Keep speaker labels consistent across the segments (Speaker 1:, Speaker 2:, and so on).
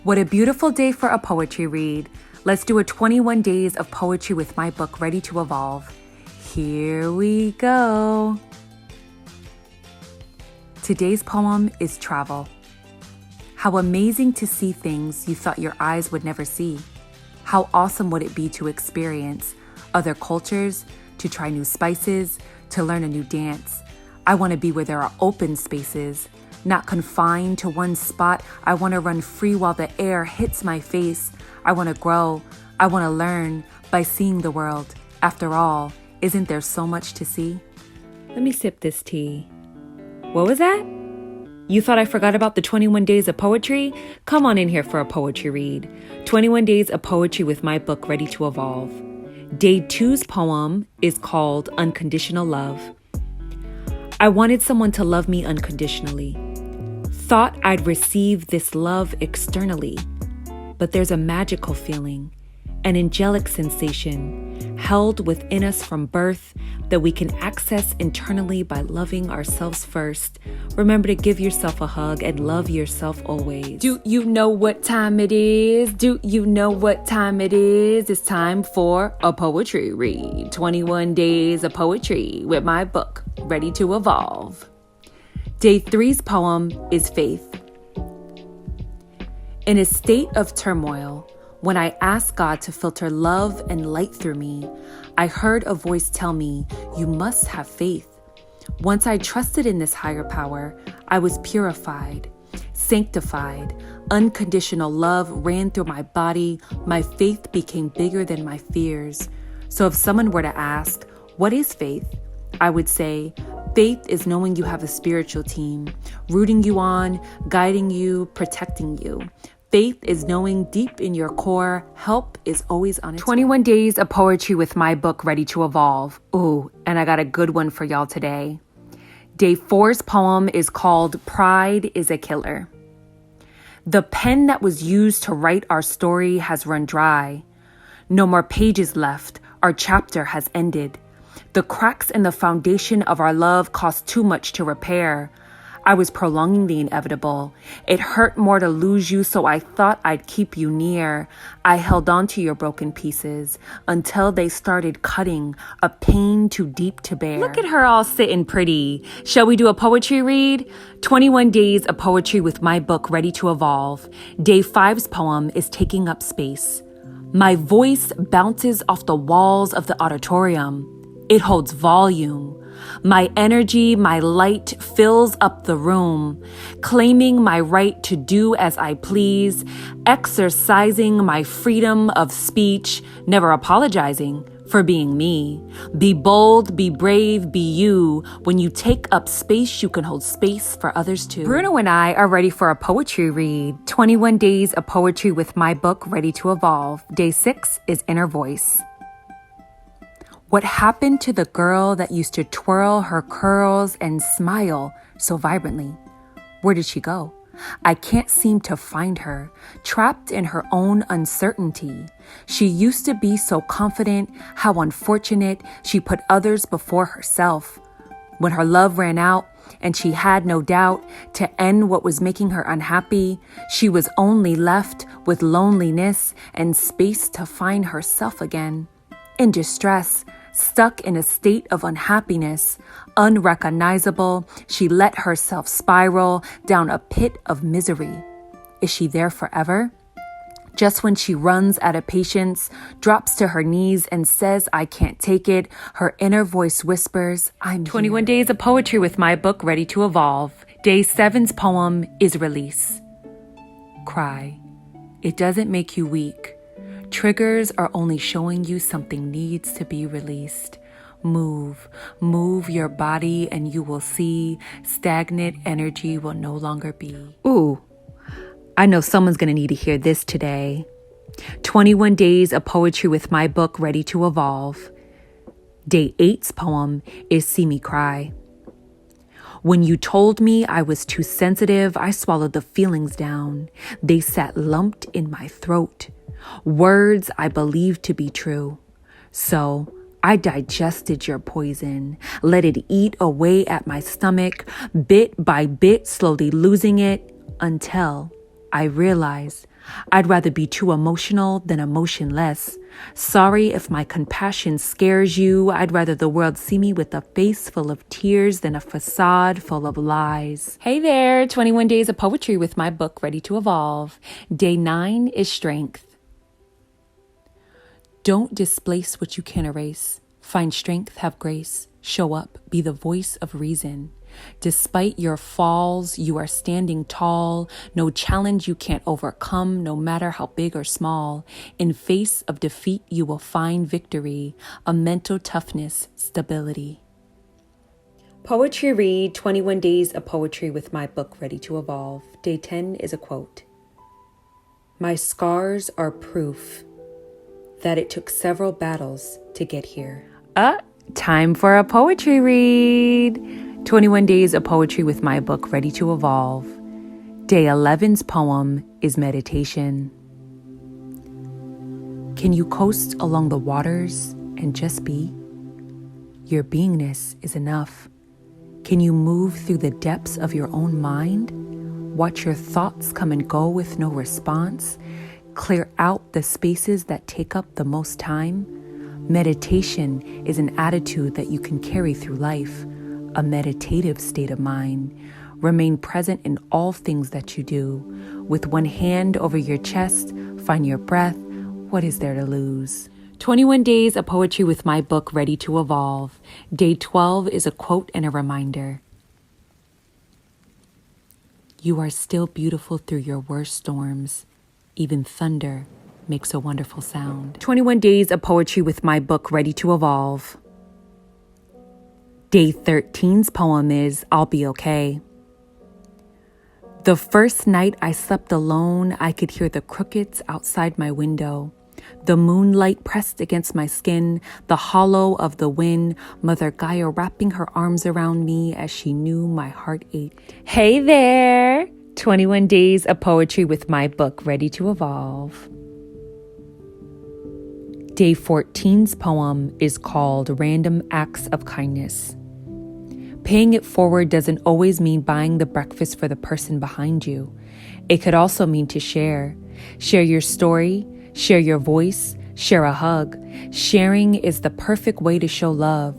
Speaker 1: What a beautiful day for a poetry read. Let's do a 21 days of poetry with my book, Ready to Evolve. Here we go. Today's poem is Travel. How amazing to see things you thought your eyes would never see. How awesome would it be to experience other cultures, to try new spices, to learn a new dance. I want to be where there are open spaces, not confined to one spot. I want to run free while the air hits my face. I want to grow. I want to learn by seeing the world. After all, isn't there so much to see? Let me sip this tea. What was that? You thought I forgot about the 21 days of poetry? Come on in here for a poetry read. 21 days of poetry with my book, Ready to Evolve. Day 2's poem is called Unconditional Love. I wanted someone to love me unconditionally. Thought I'd receive this love externally, but there's a magical feeling, an angelic sensation held within us from birth that we can access internally by loving ourselves first. Remember to give yourself a hug and love yourself always. Do you know what time it is? Do you know what time it is? It's time for a poetry read. 21 days of poetry with my book, Ready to Evolve. Day 3's poem is Faith. In a state of turmoil, when I asked God to filter love and light through me, I heard a voice tell me, you must have faith. Once I trusted in this higher power, I was purified, sanctified. Unconditional love ran through my body. My faith became bigger than my fears. So if someone were to ask, what is faith? I would say, faith is knowing you have a spiritual team, rooting you on, guiding you, protecting you. Faith is knowing deep in your core, help is always on its way. 21 days of poetry with my book, Ready to Evolve. Ooh, and I got a good one for y'all today. Day 4's poem is called Pride is a Killer. The pen that was used to write our story has run dry. No more pages left. Our chapter has ended. The cracks in the foundation of our love cost too much to repair. I was prolonging the inevitable. It hurt more to lose you, so I thought I'd keep you near. I held on to your broken pieces until they started cutting, a pain too deep to bear. Look at her all sitting pretty. Shall we do a poetry read? 21 days of poetry with my book, Ready to Evolve. Day 5's poem is Taking Up Space. My voice bounces off the walls of the auditorium. It holds volume. My energy, my light fills up the room, claiming my right to do as I please, exercising my freedom of speech, never apologizing for being me. Be bold, be brave, be you. When you take up space, you can hold space for others too. Bruno and I are ready for a poetry read. 21 days of poetry with my book, Ready to Evolve. Day 6 is Inner Voice. What happened to the girl that used to twirl her curls and smile so vibrantly? Where did she go? I can't seem to find her, trapped in her own uncertainty. She used to be so confident. How unfortunate she put others before herself. When her love ran out and she had no doubt to end what was making her unhappy, she was only left with loneliness and space to find herself again. In distress, stuck in a state of unhappiness, unrecognizable, she let herself spiral down a pit of misery. Is she there forever? Just when she runs out of patience, drops to her knees and says, I can't take it, her inner voice whispers, I'm 21 days of poetry with my book, Ready to Evolve. Day 7's poem is Release. Cry. It doesn't make you weak. Triggers are only showing you something needs to be released. Move your body and you will see stagnant energy will no longer be. Ooh, I know someone's going to need to hear this today. 21 days of poetry with my book, Ready to Evolve. Day 8's poem is See Me Cry. When you told me I was too sensitive, I swallowed the feelings down. They sat lumped in my throat. Words I believed to be true. So I digested your poison, let it eat away at my stomach, bit by bit, slowly losing it until I realize I'd rather be too emotional than emotionless. Sorry if my compassion scares you. I'd rather the world see me with a face full of tears than a facade full of lies. Hey there, 21 Days of Poetry with my book Ready to Evolve. Day 9 is strength. Don't displace what you can erase. Find strength, have grace. Show up, be the voice of reason. Despite your falls, you are standing tall. No challenge you can't overcome, no matter how big or small. In face of defeat, you will find victory, a mental toughness, stability. Poetry read 21 Days of Poetry with my book Ready to Evolve. Day 10 is a quote. My scars are proof that it took several battles to get here. Time for a poetry read. 21 Days of Poetry with my book Ready to Evolve. Day 11's poem is Meditation. Can you coast along the waters and just be? Your beingness is enough. Can you move through the depths of your own mind? Watch your thoughts come and go with no response. Clear out the spaces that take up the most time. Meditation is an attitude that you can carry through life, a meditative state of mind. Remain present in all things that you do. With one hand over your chest, find your breath. What is there to lose? 21 Days of Poetry with my book Ready to Evolve. Day 12 is a quote and a reminder. You are still beautiful through your worst storms. Even thunder makes a wonderful sound. 21 Days of Poetry with my book Ready to Evolve. Day 13's poem is I'll Be Okay. The first night I slept alone, I could hear the crickets outside my window. The moonlight pressed against my skin, the hollow of the wind, Mother Gaia wrapping her arms around me as she knew my heart ached. Hey there! 21 Days of Poetry with my book Ready to Evolve. Day 14's poem is called Random Acts of Kindness. Paying it forward doesn't always mean buying the breakfast for the person behind you. It could also mean to share. Share your story, share your voice, share a hug. Sharing is the perfect way to show love,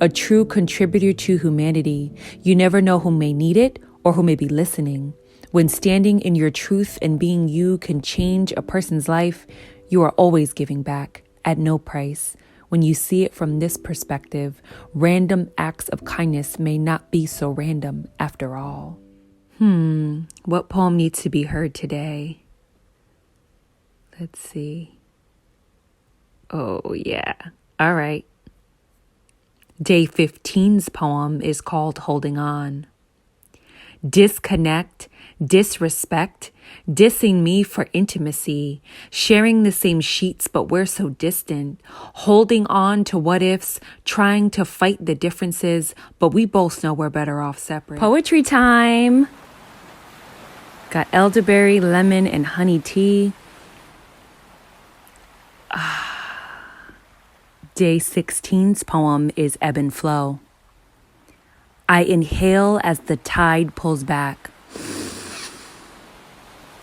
Speaker 1: a true contributor to humanity. You never know who may need it or who may be listening. When standing in your truth and being you can change a person's life, you are always giving back at no price. When you see it from this perspective, random acts of kindness may not be so random after all. What poem needs to be heard today? Let's see. Oh, yeah. All right. Day 15's poem is called Holding On. Disconnect, disrespect, dissing me for intimacy, sharing the same sheets but we're so distant, holding on to what ifs, trying to fight the differences, but we both know we're better off separate. Poetry time! Got elderberry, lemon, and honey tea. Day 16's poem is Ebb and Flow. I inhale as the tide pulls back.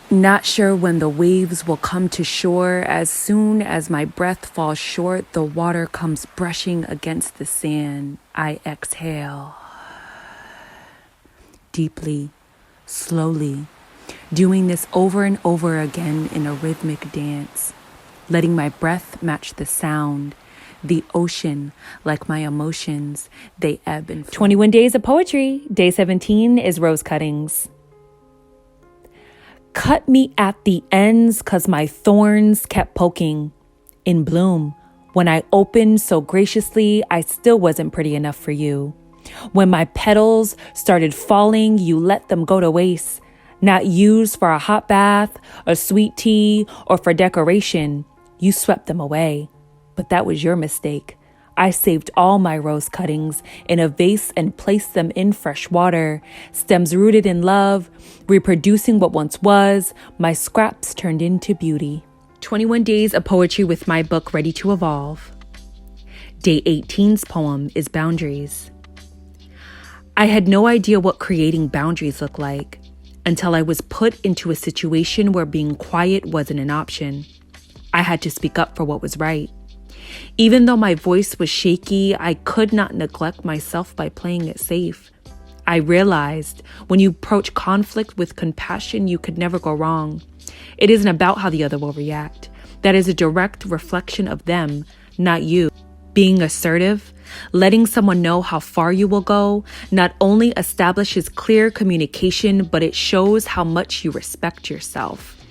Speaker 1: Not sure when the waves will come to shore. As soon as my breath falls short, the water comes brushing against the sand. I exhale. Deeply, slowly, doing this over and over again in a rhythmic dance, letting my breath match the sound. The ocean, like my emotions, they ebb and flow. 21 Days of Poetry. Day 17 is Rose Cuttings. Cut me at the ends 'cause my thorns kept poking. In bloom, when I opened so graciously, I still wasn't pretty enough for you. When my petals started falling, you let them go to waste. Not used for a hot bath, a sweet tea, or for decoration. You swept them away. But that was your mistake. I saved all my rose cuttings in a vase and placed them in fresh water. Stems rooted in love, reproducing what once was, my scraps turned into beauty. 21 Days of Poetry with my book Ready to Evolve. Day 18's poem is Boundaries. I had no idea what creating boundaries looked like. until I was put into a situation where being quiet wasn't an option. I had to speak up for what was right. Even though my voice was shaky, I could not neglect myself by playing it safe. I realized when you approach conflict with compassion, you could never go wrong. It isn't about how the other will react. That is a direct reflection of them, not you. Being assertive, letting someone know how far you will go, not only establishes clear communication, but it shows how much you respect yourself.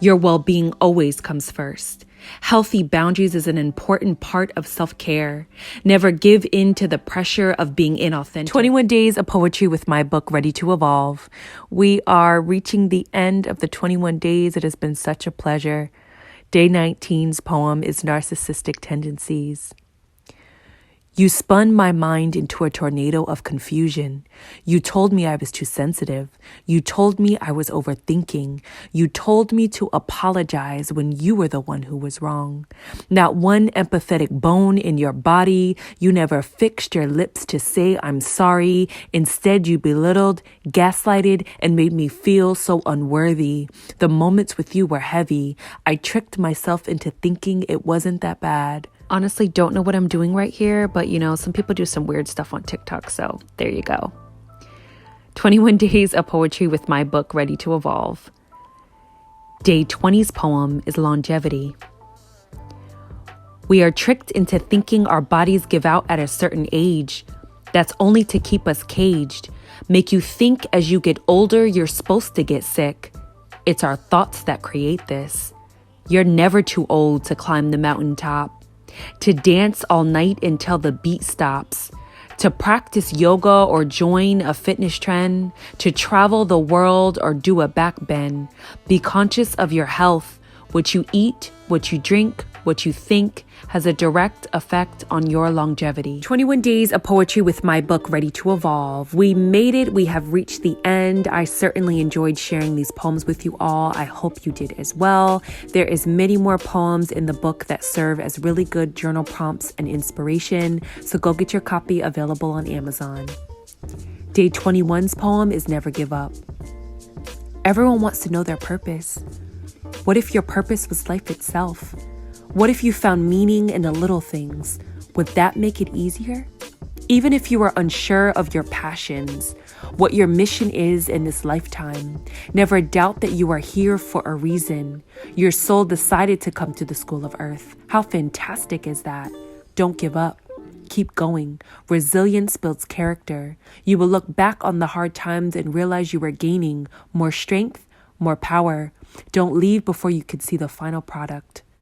Speaker 1: Your well-being always comes first. Healthy boundaries is an important part of self-care. Never give in to the pressure of being inauthentic. 21 Days of Poetry with my book, Ready to Evolve. We are reaching the end of the 21 days. It has been such a pleasure. Day 19's poem is Narcissistic Tendencies. You spun my mind into a tornado of confusion. You told me I was too sensitive. You told me I was overthinking. You told me to apologize when you were the one who was wrong. Not one empathetic bone in your body. You never fixed your lips to say I'm sorry. Instead, you belittled, gaslighted, and made me feel so unworthy. The moments with you were heavy. I tricked myself into thinking it wasn't that bad. Honestly, don't know what I'm doing right here, but some people do some weird stuff on TikTok, so there you go. 21 Days of Poetry with my book, Ready to Evolve. Day 20's poem is Longevity. We are tricked into thinking our bodies give out at a certain age. That's only to keep us caged. Make you think as you get older, you're supposed to get sick. It's our thoughts that create this. You're never too old to climb the mountaintop. To dance all night until the beat stops, to practice yoga or join a fitness trend, to travel the world or do a back bend. Be conscious of your health. What you eat, what you drink, what you think has a direct effect on your longevity. 21 Days of Poetry with my book, Ready to Evolve. We made it. We have reached the end. I certainly enjoyed sharing these poems with you all. I hope you did as well. There is many more poems in the book that serve as really good journal prompts and inspiration. So go get your copy, available on Amazon. Day 21's poem is Never Give Up. Everyone wants to know their purpose. What if your purpose was life itself? What if you found meaning in the little things? Would that make it easier? Even if you are unsure of your passions, what your mission is in this lifetime, never doubt that you are here for a reason. Your soul decided to come to the school of earth. How fantastic is that? Don't give up. Keep going. Resilience builds character. You will look back on the hard times and realize you were gaining more strength, more power. Don't leave before you can see the final product.